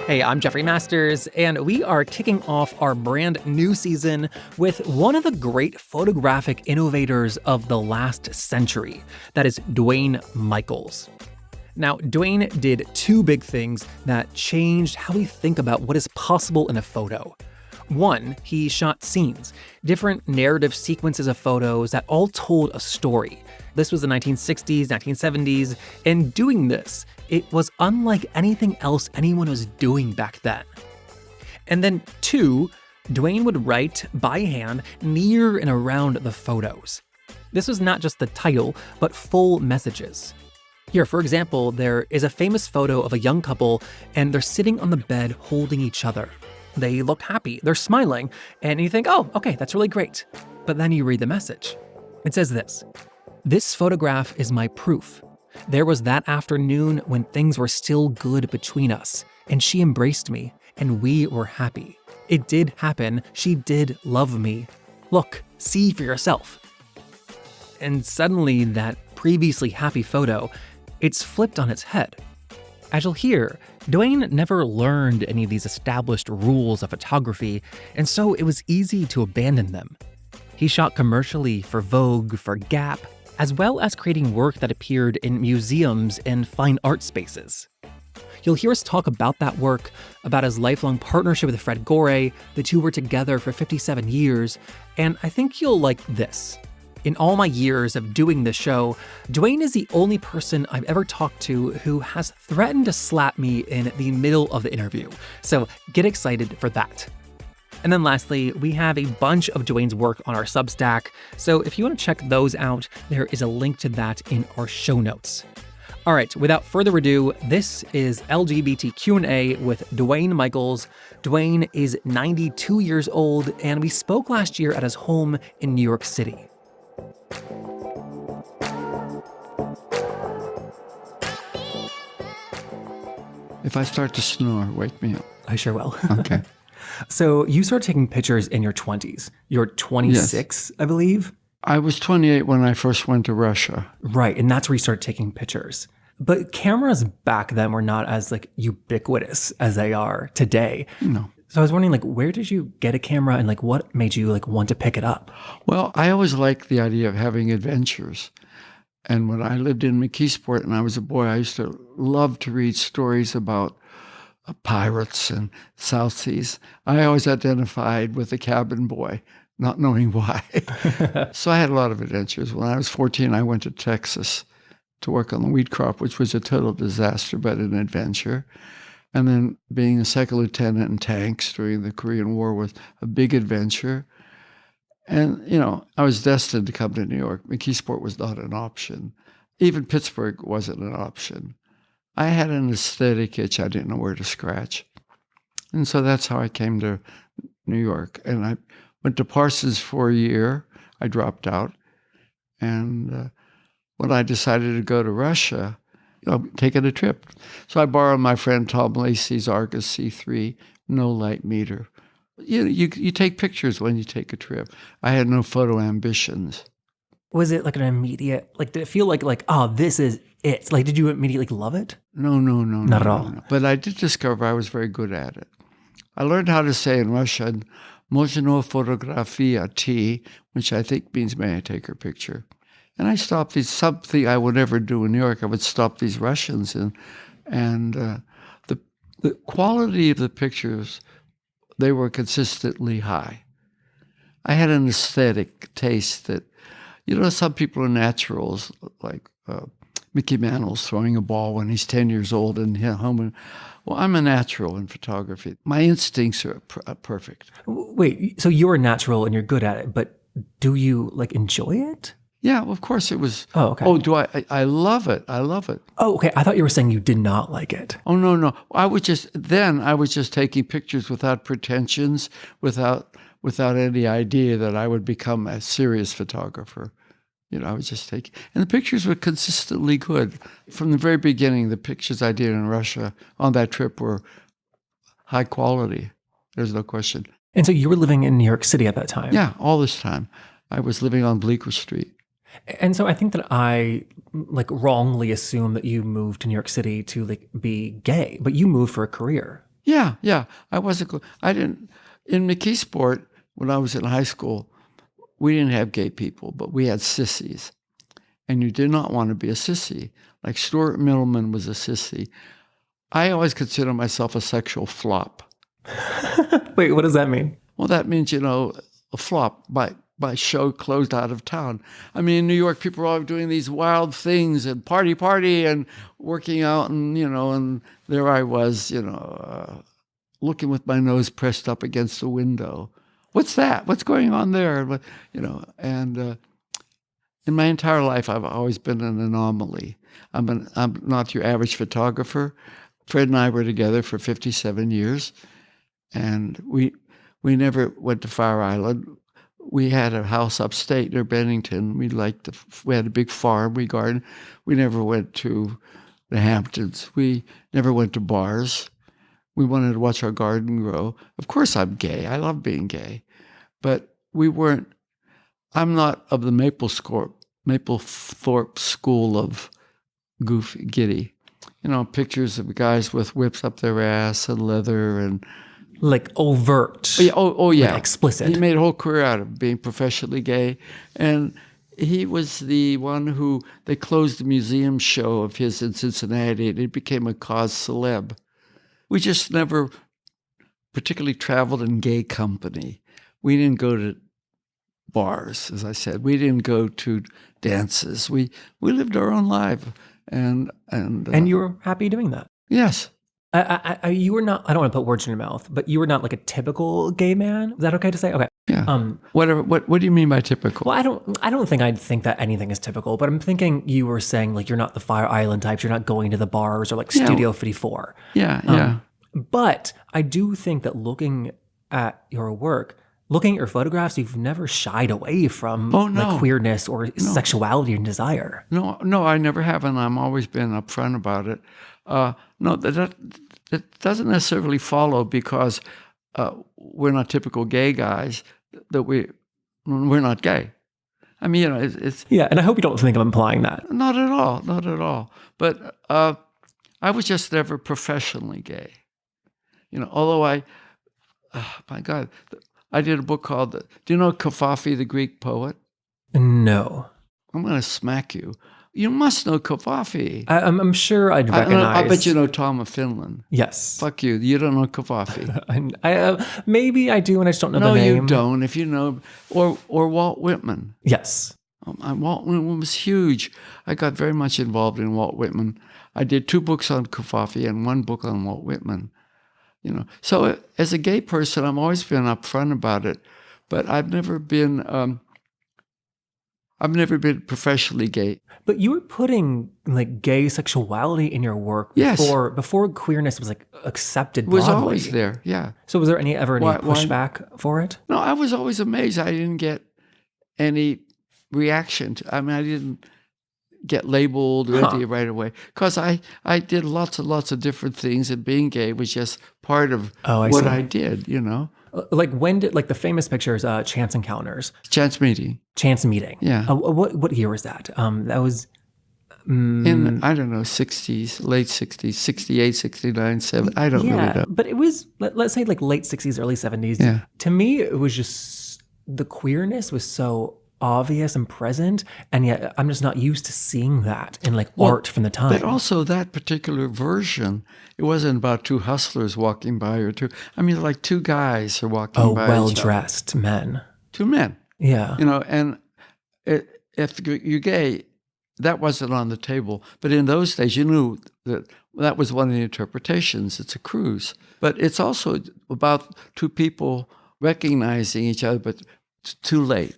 Hey, I'm Jeffrey Masters, and we are kicking off our brand new season with one of the great photographic innovators of the last century. That is Duane Michals. Now, Duane did two big things that changed how we think about what is possible in a photo. One, he shot scenes, different narrative sequences of photos that all told a story. This was the 1960s, 1970s, and doing this, it was unlike anything else anyone was doing back then. And then two, Duane would write by hand near and around the photos. This was not just the title, but full messages. Here, for example, there is a famous photo of a young couple, and they're sitting on the bed holding each other. They look happy, they're smiling, and you think, oh, okay, that's really great. But then you read the message. It says this: "This photograph is my proof. There was that afternoon when things were still good between us, and she embraced me, and we were happy. It did happen. She did love me. Look, see for yourself." And suddenly, that previously happy photo, it's flipped on its head. As you'll hear, Duane never learned any of these established rules of photography, and so it was easy to abandon them. He shot commercially for Vogue, for Gap, as well as creating work that appeared in museums and fine art spaces. You'll hear us talk about that work, about his lifelong partnership with Fred Gore. The two were together for 57 years, and I think you'll like this. In all my years of doing this show, Duane is the only person I've ever talked to who has threatened to slap me in the middle of the interview, so get excited for that. And then lastly, we have a bunch of Duane's work on our Substack, so if you want to check those out, there is a link to that in our show notes. All right, without further ado, this is LGBT Q&A with Duane Michals. Duane is 92 years old, and we spoke last year at his home in New York City. If I start to snore, wake me up. I sure will. Okay. So you started taking pictures in your 20s. You're 26, yes. I believe? I was 28 when I first went to Russia. Right, and that's where you started taking pictures. But cameras back then were not as ubiquitous as they are today. No. So I was wondering, where did you get a camera and what made you want to pick it up? Well, I always liked the idea of having adventures. And when I lived in McKeesport and I was a boy, I used to love to read stories about pirates and South Seas. I always identified with the cabin boy, not knowing why. So I had a lot of adventures. When I was 14, I went to Texas to work on the wheat crop, which was a total disaster, but an adventure. And then being a second lieutenant in tanks during the Korean War was a big adventure. And, I was destined to come to New York. McKeesport was not an option. Even Pittsburgh wasn't an option. I had an aesthetic itch. I didn't know where to scratch. And so that's how I came to New York. And I went to Parsons for a year. I dropped out. And when I decided to go to Russia, taking a trip. So I borrowed my friend Tom Lacey's Argus C3, no light meter. You take pictures when you take a trip. I had no photo ambitions. Was it an immediate, did it feel oh, this is it? Did you immediately love it? No. Not at all. No. But I did discover I was very good at it. I learned how to say in Russian, "Možno fotografia ti," which I think means may I take her picture. And I stopped these, something I would never do in New York. I would stop these Russians and the quality of the pictures, they were consistently high. I had an aesthetic taste that, some people are naturals, like Mickey Mantle's throwing a ball when he's 10 years old and home. Well, I'm a natural in photography. My instincts are perfect. Wait, so you're a natural and you're good at it, but do you enjoy it? Yeah, of course it was. Oh, okay. Oh, do I? I love it. I love it. Oh, okay. I thought you were saying you did not like it. Oh, no. I was just taking pictures without pretensions, without any idea that I would become a serious photographer. I was just taking, and the pictures were consistently good. From the very beginning, the pictures I did in Russia on that trip were high quality. There's no question. And so you were living in New York City at that time? Yeah, all this time. I was living on Bleecker Street. And so I think that I wrongly assume that you moved to New York City to be gay, but you moved for a career. Yeah, yeah. I wasn't. I didn't in McKeesport when I was in high school. We didn't have gay people, but we had sissies, and you did not want to be a sissy. Like Stuart Middleman was a sissy. I always consider myself a sexual flop. Wait, what does that mean? Well, that means, a flop. My show closed out of town. I mean, in New York, people are all doing these wild things and party and working out, and there I was, looking with my nose pressed up against the window. What's that? What's going on there? And in my entire life, I've always been an anomaly. I'm not your average photographer. Fred and I were together for 57 years, and we never went to Fire Island. We had a house upstate near Bennington. We had a big farm. We gardened. We never went to the Hamptons. We never went to bars. We wanted to watch our garden grow. Of course, I'm gay. I love being gay, but we weren't. I'm not of the Maplethorpe school of goofy, giddy. Pictures of guys with whips up their ass and leather and Like overt. Oh yeah, like explicit. He made a whole career out of being professionally gay, and he was the one who they closed the museum show of his in Cincinnati, and it became a cause celeb. We just never particularly traveled in gay company. We didn't go to bars, as I said. We didn't go to dances. We lived our own life, and you were happy doing that. Yes. You were not. I don't want to put words in your mouth, but you were not like a typical gay man. Is that okay to say? Okay. Yeah. Whatever. What do you mean by typical? Well, I don't think I'd think that anything is typical, but I'm thinking you were saying like you're not the Fire Island types. You're not going to the bars or like Studio 54. Yeah. But I do think that looking at your work, looking at your photographs, you've never shied away from like queerness or sexuality and desire. No, I never have, and I'm always been upfront about it. No, that doesn't necessarily follow because we're not typical gay guys. That we're not gay. I mean, it's yeah. And I hope you don't think I'm implying that. Not at all. But I was just never professionally gay. Although my God, I did a book called. Do you know Kafafi, the Greek poet? No. I'm going to smack you. You must know Kafafi. I'm sure I'd recognize. I bet you know Tom of Finland. Yes. Fuck you. You don't know Kafafi. Maybe I do, and I just don't know the name. No, you don't. If you know, or Walt Whitman. Yes. Walt Whitman was huge. I got very much involved in Walt Whitman. I did 2 books on Kafafi and 1 book on Walt Whitman. So as a gay person, I've always been upfront about it, but I've never been professionally gay. But you were putting like gay sexuality in your work before queerness was like accepted broadly. It was always there, yeah. So was there any pushback for it? No, I was always amazed. I didn't get any reaction. I didn't get labeled or anything right away because I did lots and lots of different things, and being gay was just part of what I did, Like when did the famous pictures, Chance Encounters? Chance Meeting. Yeah. What year was that? That was in, I don't know, 60s, late 60s, 68, 69, 70. I don't really know. But it was, let's say like late 60s, early 70s. Yeah. To me, it was just, the queerness was so obvious and present, and yet I'm just not used to seeing that in art from the time. But also that particular version, it wasn't about 2 hustlers walking by or 2. Like 2 guys are walking by. Well-dressed men. 2 men. Yeah. And if you're gay, that wasn't on the table. But in those days, you knew that was one of the interpretations. It's a cruise. But it's also about 2 people recognizing each other, but too late.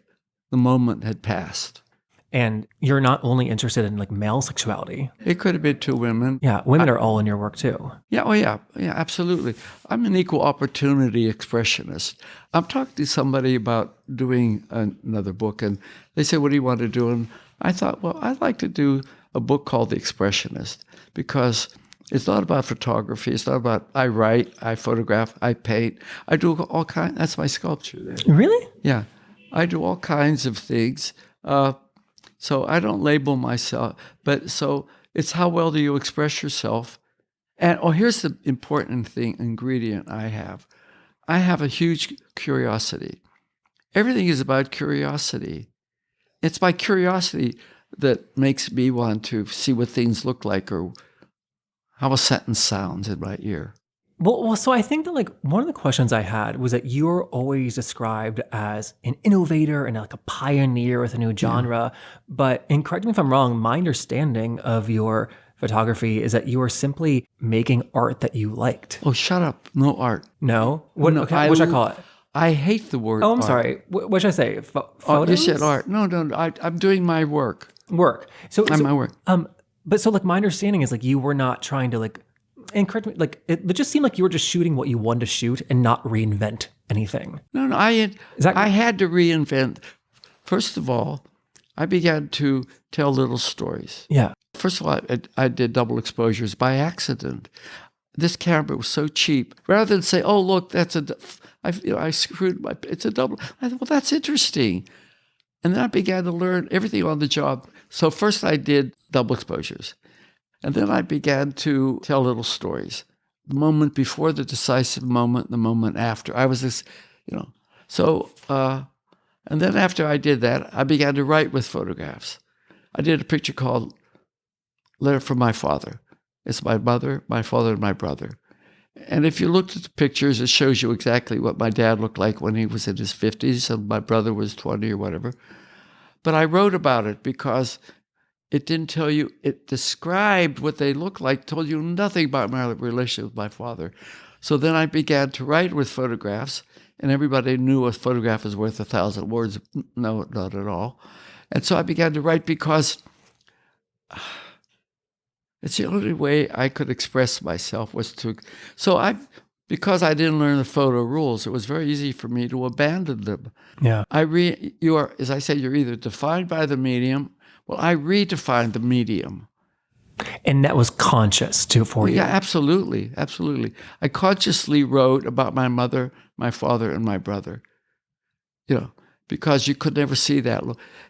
The moment had passed. And you're not only interested in male sexuality. It could have been 2 women. Yeah, women are all in your work too. Yeah, yeah, absolutely. I'm an equal opportunity expressionist. I'm talking to somebody about doing another book, and they said, "What do you want to do?" And I thought, well, I'd like to do a book called The Expressionist, because it's not about photography. It's not about I write, I photograph, I paint. I do all kinds. That's my sculpture there. Really? Yeah. I do all kinds of things. So I don't label myself. But so it's how well do you express yourself? And here's the important ingredient I have. I have a huge curiosity. Everything is about curiosity. It's my curiosity that makes me want to see what things look like or how a sentence sounds in my ear. Well, so I think that like one of the questions I had was that you're always described as an innovator and like a pioneer with a new genre. But, and correct me if I'm wrong, my understanding of your photography is that you are simply making art that you liked. Oh, shut up. No art. No? What, No, okay, what should I call it? I hate the word Oh, I'm art. sorry. What should I say? You Photos? said art. No, I'm doing my work. Work. So, My work. but so like my understanding is like you were not trying to like, and correct me, like it just seemed like you were just shooting what you wanted to shoot and not reinvent anything. No, I had to reinvent. First of all, I began to tell little stories. Yeah. First of all, I did double exposures by accident. This camera was so cheap. Rather than say, "Oh, look, I screwed my, it's a double." I thought, well, that's interesting. And then I began to learn everything on the job. So first I did double exposures. And then I began to tell little stories. The moment before the decisive moment, the moment after. I was this, So, and then after I did that, I began to write with photographs. I did a picture called Letter from My Father. It's my mother, my father, and my brother. And if you looked at the pictures, it shows you exactly what my dad looked like when he was in his 50s and my brother was 20 or whatever. But I wrote about it because it didn't tell you, it described what they looked like, told you nothing about my relationship with my father. So then I began to write with photographs, and everybody knew a photograph is worth 1,000 words. No, not at all. And so I began to write because it's the only way I could express myself was to. Because I didn't learn the photo rules, it was very easy for me to abandon them. Yeah. You are, as I say, you're either defined by the medium. Well, I redefined the medium. And that was conscious too for you. Yeah, absolutely. Absolutely. I consciously wrote about my mother, my father, and my brother, because you could never see that.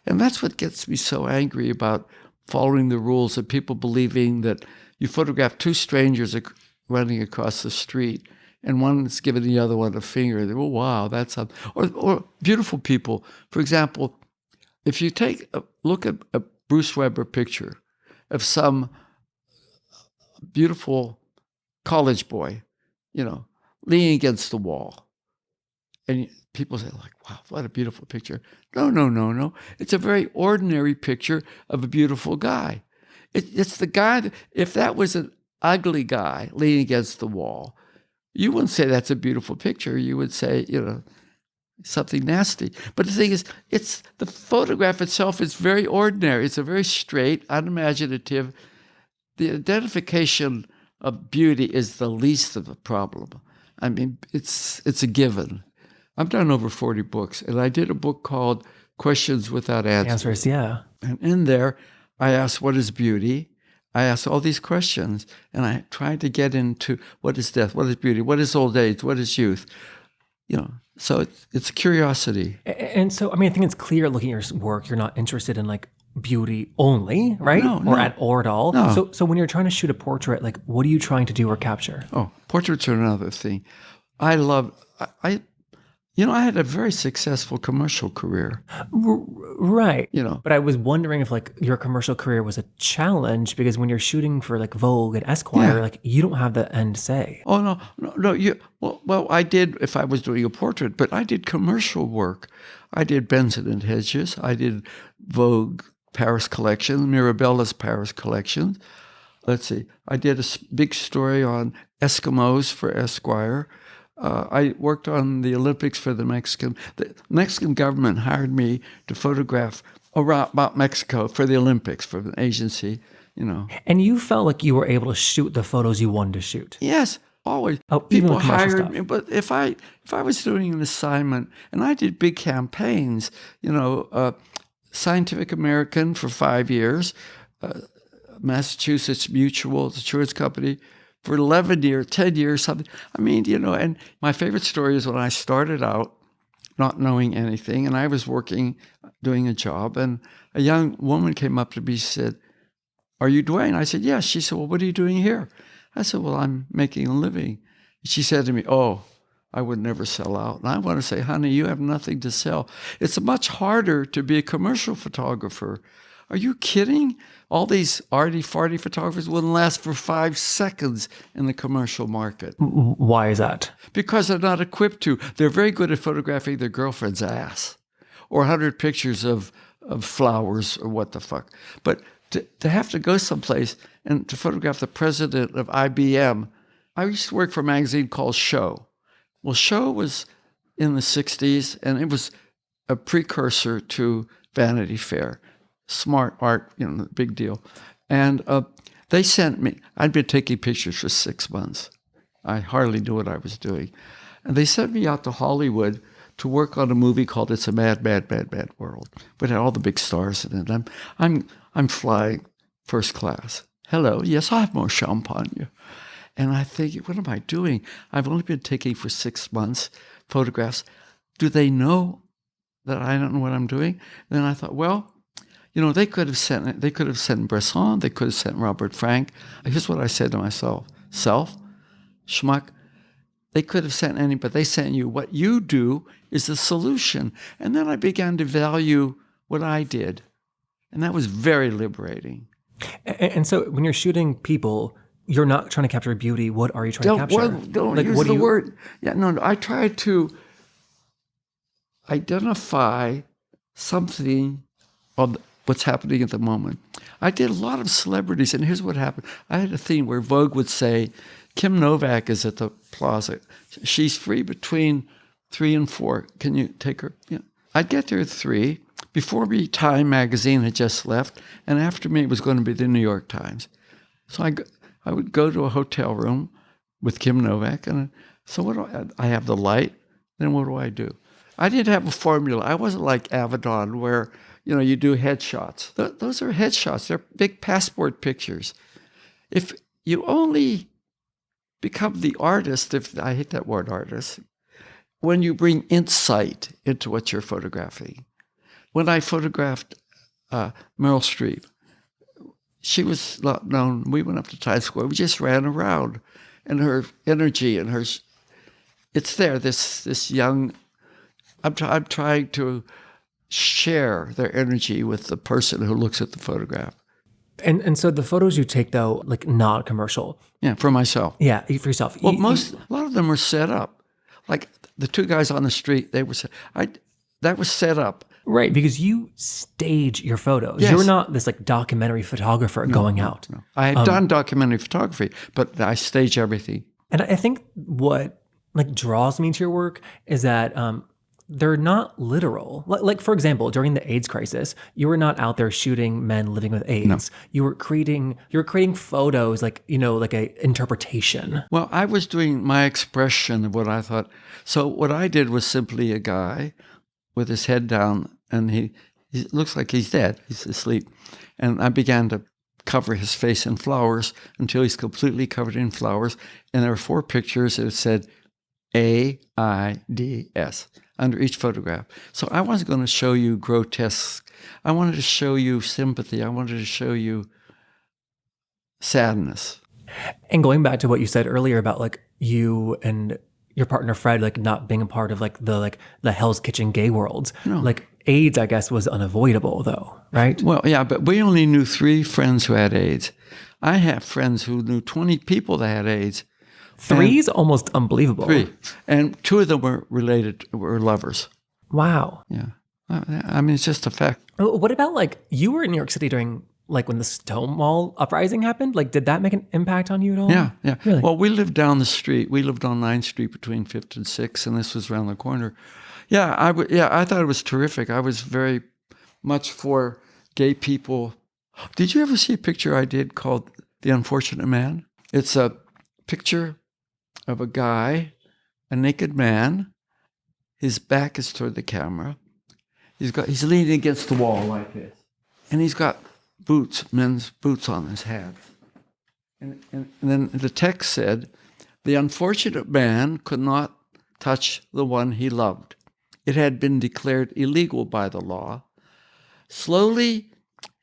And that's what gets me so angry about following the rules and people believing that you photograph two strangers running across the street and one is giving the other one a finger. They go, oh, wow, that's something. Or beautiful people. For example, if you look at a Bruce Weber picture of some beautiful college boy, leaning against the wall, and people say, like, wow, what a beautiful picture. No. It's a very ordinary picture of a beautiful guy. It's the guy if that was an ugly guy leaning against the wall, you wouldn't say that's a beautiful picture. You would say, something nasty. But the thing is, the photograph itself is very ordinary. It's a very straight, unimaginative. The identification of beauty is the least of the problem. I mean, it's a given. I've done over 40 books, and I did a book called Questions Without Answers. Yeah. And in there, I asked, what is beauty? I asked all these questions, and I tried to get into what is death, what is beauty, what is old age, what is youth, So it's curiosity. And so, I think it's clear looking at your work, you're not interested in like beauty only, right? Or at all. No. So when you're trying to shoot a portrait, like what are you trying to do or capture? Oh, portraits are another thing. I had a very successful commercial career. Right. But I was wondering if like your commercial career was a challenge because when you're shooting for like Vogue and Esquire, like you don't have the end say. Oh, no. Well, I did if I was doing a portrait, but I did commercial work. I did Benson and Hedges. I did Vogue Paris collection, Mirabella's Paris collection. Let's see. I did a big story on Eskimos for Esquire. I worked on the Olympics for the Mexican government hired me to photograph about Mexico for the Olympics for an agency, And you felt like you were able to shoot the photos you wanted to shoot. Yes, always. Oh, People even hired stuff. Me, but if I was doing an assignment and I did big campaigns, Scientific American for 5 years, Massachusetts Mutual Insurance Company for 11 years, 10 years, something. And my favorite story is when I started out not knowing anything, and I was doing a job, and a young woman came up to me and said, "Are you Duane?" I said, "Yes." She said, "Well, what are you doing here?" I said, well, I'm making a living. She said to me, oh, I would never sell out. And I want to say, honey, you have nothing to sell. It's much harder to be a commercial photographer. Are you kidding? All these arty-farty photographers wouldn't last for 5 seconds in the commercial market. Why is that? Because they're not equipped to. They're very good at photographing their girlfriend's ass or 100 pictures of flowers or what the fuck. But to have to go someplace and to photograph the president of IBM, I used to work for a magazine called Show. Well, Show was in the 60s, and it was a precursor to Vanity Fair. Smart art, big deal. And they sent me, I'd been taking pictures for 6 months. I hardly knew what I was doing. And they sent me out to Hollywood to work on a movie called It's a Mad, Mad, Mad, Mad World. But it had all the big stars in it. I'm flying first class. Hello, yes, I have more champagne. And I think, what am I doing? I've only been taking for 6 months photographs. Do they know that I don't know what I'm doing? Then I thought, well, they could have sent Bresson, they could have sent Robert Frank. Here's what I said to myself: self, schmuck. They could have sent any, but they sent you. What you do is the solution. And then I began to value what I did, and that was very liberating. And so, when you're shooting people, you're not trying to capture beauty. What are you trying to capture? Well, don't use the word. Yeah, no. I try to identify something of what's happening at the moment. I did a lot of celebrities, and here's what happened. I had a thing where Vogue would say, Kim Novak is at the Plaza. She's free between 3 and 4. Can you take her? Yeah. I'd get there at 3. Before me, Time magazine had just left, and after me it was going to be the New York Times. So I would go to a hotel room with Kim Novak, and so I have the light. Then what do? I didn't have a formula. I wasn't like Avedon where you do headshots. Those are headshots. They're big passport pictures. If you only become the artist, I hate that word artist, when you bring insight into what you're photographing. When I photographed Meryl Streep, she was not known. We went up to Times Square. We just ran around, and her energy and it's there. This young. I'm trying to share their energy with the person who looks at the photograph. And so the photos you take, though, like not commercial. Yeah, for myself. Yeah, for yourself. Well, a lot of them were set up. Like the 2 guys on the street, that was set up. Right, because you stage your photos. Yes. You're not this like documentary photographer going out. No. I had done documentary photography, but I stage everything. And I think what like draws me to your work is that they're not literal. Like for example, during the AIDS crisis, you were not out there shooting men living with AIDS. No. You were creating photos like a interpretation. Well, I was doing my expression of what I thought. So what I did was simply a guy with his head down, and he looks like he's dead. He's asleep. And I began to cover his face in flowers until he's completely covered in flowers. And there were 4 pictures that said AIDS under each photograph. So I wasn't going to show you grotesque. I wanted to show you sympathy. I wanted to show you sadness. And going back to what you said earlier about like you and your partner Fred like not being a part of like the Hell's Kitchen gay world. No. Like AIDS, I guess, was unavoidable though, right? Well, yeah, but we only knew 3 friends who had AIDS. I have friends who knew 20 people that had AIDS. 3 is almost unbelievable. 3. And 2 of them were lovers. Wow. Yeah. I mean, it's just a fact. What about like you were in New York City during like when the Stonewall uprising happened? Like, did that make an impact on you at all? Yeah. Really? Well, we lived down the street. We lived on 9th Street between 5th and 6th, and this was around the corner. Yeah, I thought it was terrific. I was very much for gay people. Did you ever see a picture I did called The Unfortunate Man? It's a picture of a guy, a naked man. His back is toward the camera. He's leaning against the wall like this. And he's got men's boots on his head. And then the text said, the unfortunate man could not touch the one he loved. It had been declared illegal by the law. Slowly,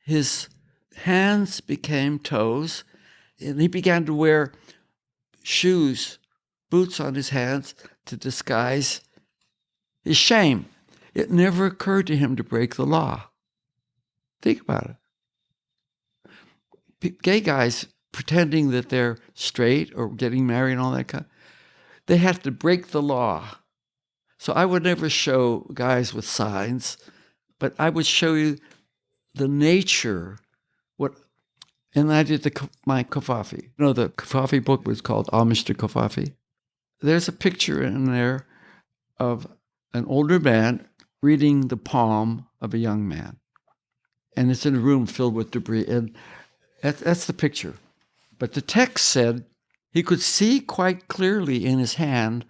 his hands became toes, and he began to wear shoes, boots on his hands to disguise his shame. It never occurred to him to break the law. Think about it. Gay guys pretending that they're straight or getting married and all that kind, they have to break the law. So I would never show guys with signs, but I would show you the nature, and I did my Kofafi. The Kofafi book was called All Mr. Kofafi. There's a picture in there of an older man reading the palm of a young man. And it's in a room filled with debris. And that's the picture. But the text said he could see quite clearly in his hand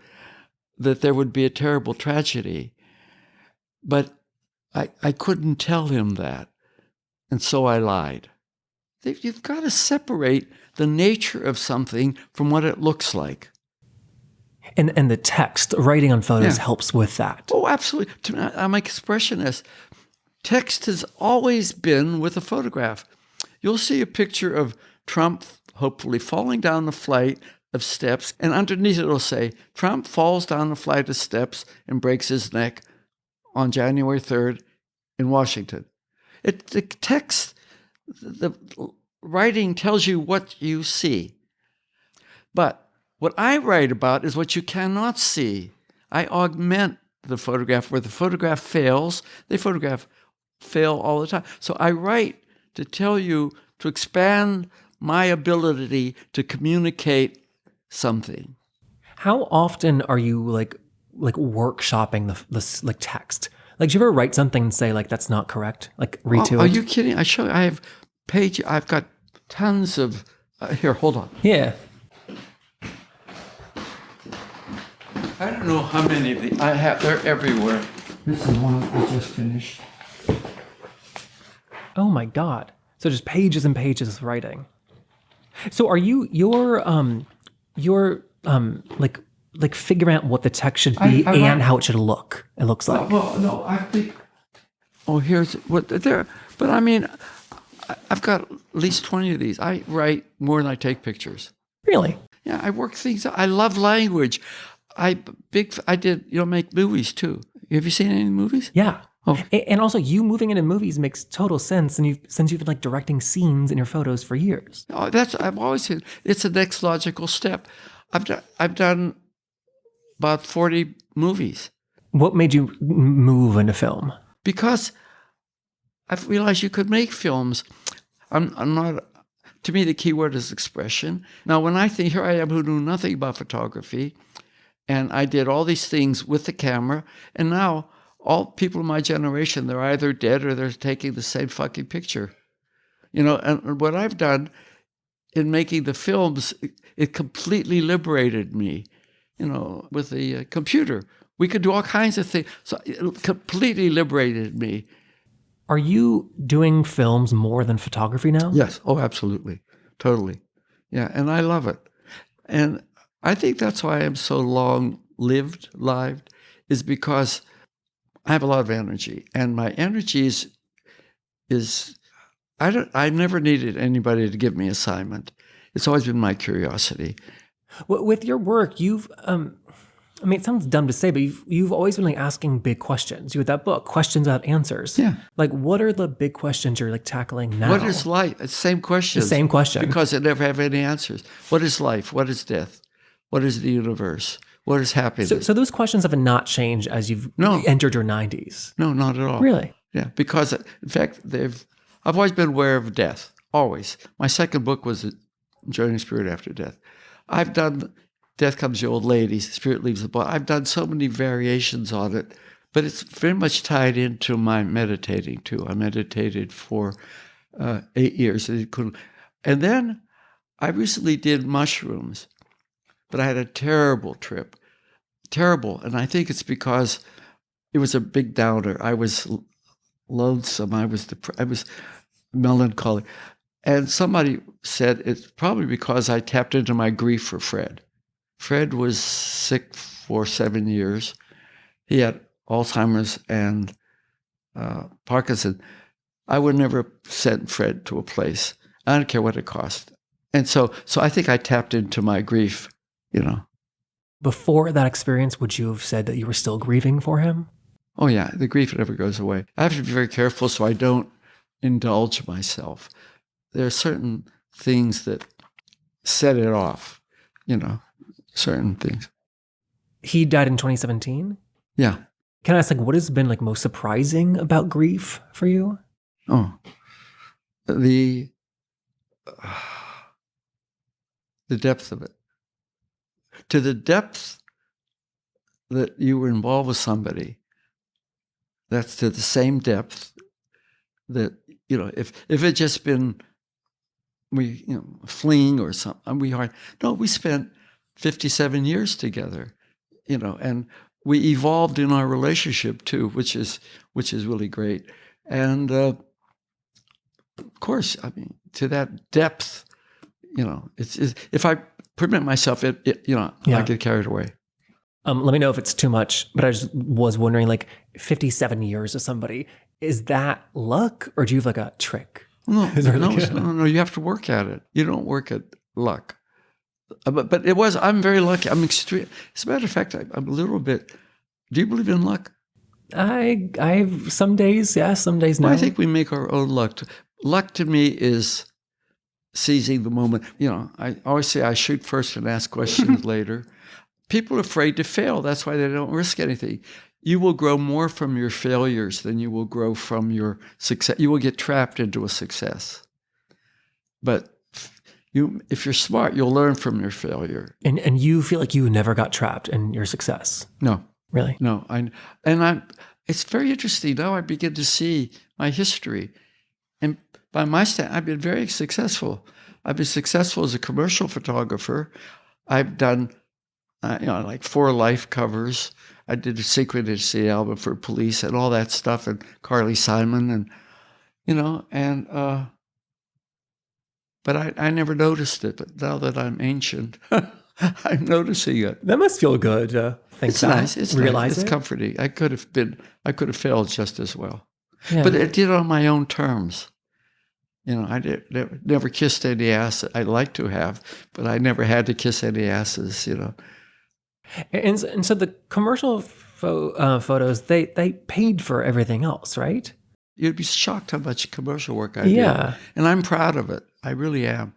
that there would be a terrible tragedy. But I couldn't tell him that. And so I lied. You've got to separate the nature of something from what it looks like. And the text, writing on photos helps with that. Oh, absolutely. I'm an expressionist. Text has always been with a photograph. You'll see a picture of Trump hopefully falling down the flight of steps, and underneath it will say, Trump falls down the flight of steps and breaks his neck on January 3rd in Washington. The text, the writing tells you what you see. But what I write about is what you cannot see. I augment the photograph. Where the photograph fails, they fail all the time. So I write to tell you, to expand my ability to communicate something. How often are you like workshopping the text? Like, do you ever write something and say, like, that's not correct? Like, read to it? Are you kidding? I have pages. I've got tons of, here, hold on. Yeah. I don't know how many of these I have. They're everywhere. This is one I just finished. Oh my God. So just pages and pages of writing. So are you're like figuring out what the text should be and how it should look? It looks like. Well, no, I think. Oh, here's what there. But I mean, I've got at least 20 of these. I write more than I take pictures. Really? Yeah, I work things out. I love language. I make movies too. Have you seen any movies? Yeah. Oh. And also, you moving into movies makes total sense, and since you've been like directing scenes in your photos for years. Oh, I've always said it's the next logical step. I've done about 40 movies. What made you move into film? Because I've realized you could make films. I'm not. To me, the key word is expression. Now, when I think, here I am who knew nothing about photography, and I did all these things with the camera, and now all people in my generation, they're either dead or they're taking the same fucking picture. And what I've done in making the films, it completely liberated me, with the computer. We could do all kinds of things. So it completely liberated me. Are you doing films more than photography now? Yes. Oh, absolutely. Totally. Yeah. And I love it. And I think that's why I'm so lived, is because I have a lot of energy, and my energy is I never needed anybody to give me assignment. It's always been my curiosity. With your work, you've, it sounds dumb to say, but you've always been like asking big questions. You had that book, Questions Without Answers. Yeah. Like, what are the big questions you're like tackling now? What is life? It's the same question. The same question. Because they never have any answers. What is life? What is death? What is the universe? What is happiness? So those questions have not changed as you've entered your 90s? No, not at all. Really? Yeah, because in fact, I've always been aware of death, always. My second book was Joining Spirit After Death. I've done Death Comes the Old Lady, Spirit Leaves the Body. I've done so many variations on it, but it's very much tied into my meditating too. I meditated for 8 years. And then I recently did mushrooms. But I had a terrible trip, terrible. And I think it's because it was a big downer. I was lonesome. I was melancholy. And somebody said it's probably because I tapped into my grief for Fred. Fred was sick for 7 years. He had Alzheimer's and Parkinson. I would never send Fred to a place. I don't care what it cost. And so I think I tapped into my grief you know. Before that experience, would you have said that you were still grieving for him? Oh yeah, the grief never goes away. I have to be very careful so I don't indulge myself. There are certain things that set it off, certain things. He died in 2017. Yeah. Can I ask, what has been most surprising about grief for you? Oh, the depth of it. To the depth that you were involved with somebody, that's to the same depth that, if it just been fleeing or something, we spent 57 years together, and we evolved in our relationship too, which is really great. And of course, to that depth, it's if I permit myself, I get carried away. Let me know if it's too much, but I just was wondering, 57 years of somebody, is that luck, or do you have a trick? No, no, you have to work at it. You don't work at luck. But it was, I'm very lucky. I'm extreme. As a matter of fact, I'm a little bit, do you believe in luck? I have some days, yes, some days no. Well, I think we make our own luck. Luck to me is seizing the moment. I always say I shoot first and ask questions later. People are afraid to fail. That's why they don't risk anything. You will grow more from your failures than you will grow from your success. You will get trapped into a success. But if you're smart, you'll learn from your failure. And you feel like you never got trapped in your success? No. Really? No. It's very interesting. Now I begin to see my history. And by my standard, I've been very successful. I've been successful as a commercial photographer. I've done 4 Life covers. I did a Synchronicity album for Police and all that stuff, and Carly Simon, but I never noticed it. But now that I'm ancient, I'm noticing it. That must feel good. It's nice. It's nice. It's comforting. I could have failed just as well, but I did it on my own terms. I never kissed any ass. I'd like to have, but I never had to kiss any asses. And so the commercial photos, they paid for everything else, right? You'd be shocked how much commercial work I did. And I'm proud of it. I really am.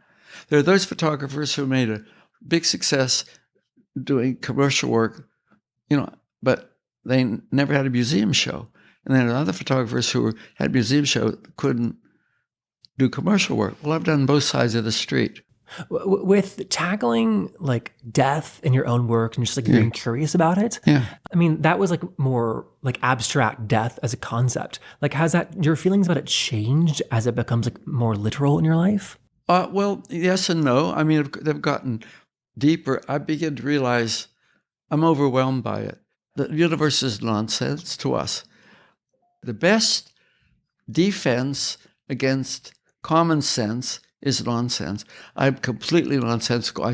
There are those photographers who made a big success doing commercial work, but they never had a museum show. And then other photographers who had a museum show couldn't do commercial work. Well, I've done both sides of the street. With tackling death in your own work and just being curious about it. Yeah. That was more abstract death as a concept. Has your feelings about it changed as it becomes more literal in your life? Well, yes and no. They've gotten deeper. I begin to realize I'm overwhelmed by it. The universe is nonsense to us. The best defense against common sense is nonsense. I'm completely nonsensical. I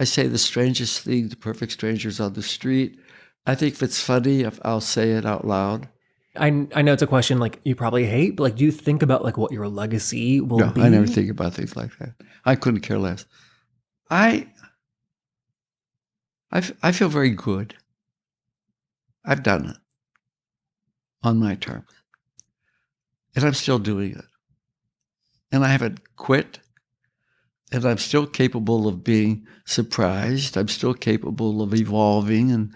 say the strangest thing to perfect strangers on the street. I think if it's funny, I'll say it out loud. I know it's a question you probably hate, but do you think about what your legacy will be? No, I never think about things like that. I couldn't care less. I feel very good. I've done it on my terms. And I'm still doing it. And I haven't quit. And I'm still capable of being surprised. I'm still capable of evolving. And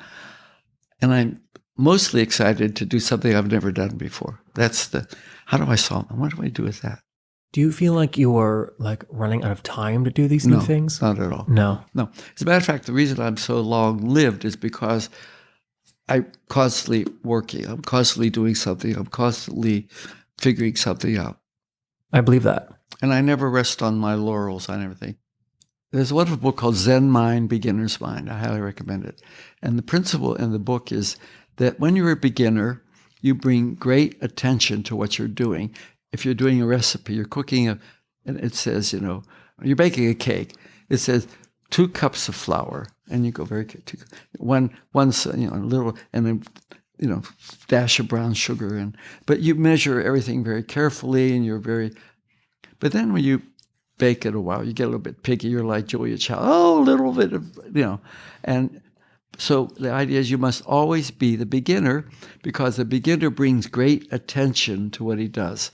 I'm mostly excited to do something I've never done before. How do I solve it? What do I do with that? Do you feel like you're running out of time to do these new things? Not at all. No. As a matter of fact, the reason I'm so long-lived is because I'm constantly working. I'm constantly doing something. I'm constantly figuring something out. I believe that. And I never rest on my laurels. I never think. There's a wonderful book called Zen Mind, Beginner's Mind. I highly recommend it. And the principle in the book is that when you're a beginner, you bring great attention to what you're doing. If you're doing a recipe, you're cooking and it says, you're baking a cake. It says 2 cups of flour, and you go very one little, and then dash of brown sugar, but you measure everything very carefully, and you're very. But then when you fake it a while. You get a little bit picky. You're like Julia Child. Oh, a little bit of, And so the idea is you must always be the beginner, because the beginner brings great attention to what he does.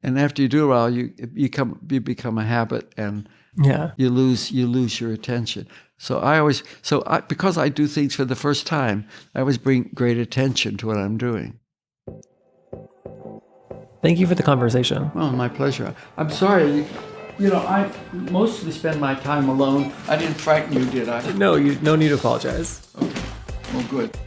And after you do it a while, you become a habit, and you lose your attention. So because I do things for the first time, I always bring great attention to what I'm doing. Thank you for the conversation. Oh, my pleasure. I'm sorry. I mostly spend my time alone. I didn't frighten you, did I? No need to apologize. Okay. Well, good.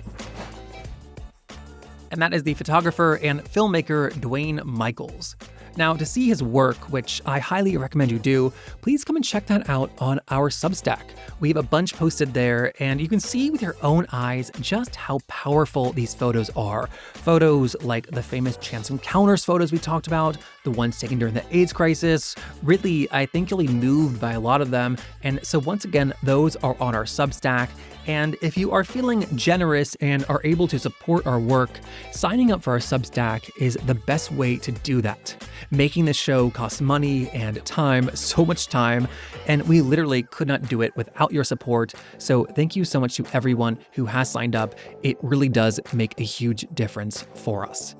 And that is the photographer and filmmaker Duane Michals. Now, to see his work, which I highly recommend you do, please come and check that out on our Substack. We have a bunch posted there, and you can see with your own eyes just how powerful these photos are. Photos like the famous Chance Encounters photos we talked about, the ones taken during the AIDS crisis. Really, I think you'll be moved by a lot of them. And so once again, those are on our Substack. And if you are feeling generous and are able to support our work, signing up for our Substack is the best way to do that. Making this show costs money and time, so much time, and we literally could not do it without your support. So thank you so much to everyone who has signed up. It really does make a huge difference for us.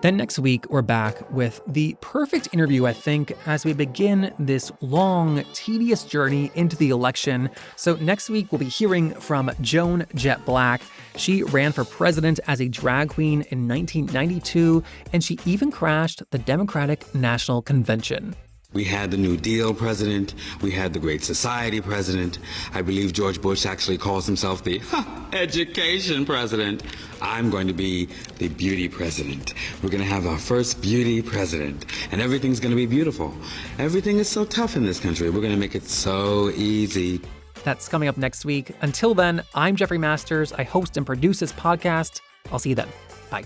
Then next week, we're back with the perfect interview, I think, as we begin this long, tedious journey into the election. So next week, we'll be hearing from Joan Jett Black. She ran for president as a drag queen in 1992, and she even crashed the Democratic National Convention. We had the New Deal president. We had the Great Society president. I believe George Bush actually calls himself the education president. I'm going to be the beauty president. We're going to have our first beauty president, and everything's going to be beautiful. Everything is so tough in this country. We're going to make it so easy. That's coming up next week. Until then, I'm Jeffrey Masters. I host and produce this podcast. I'll see you then. Bye.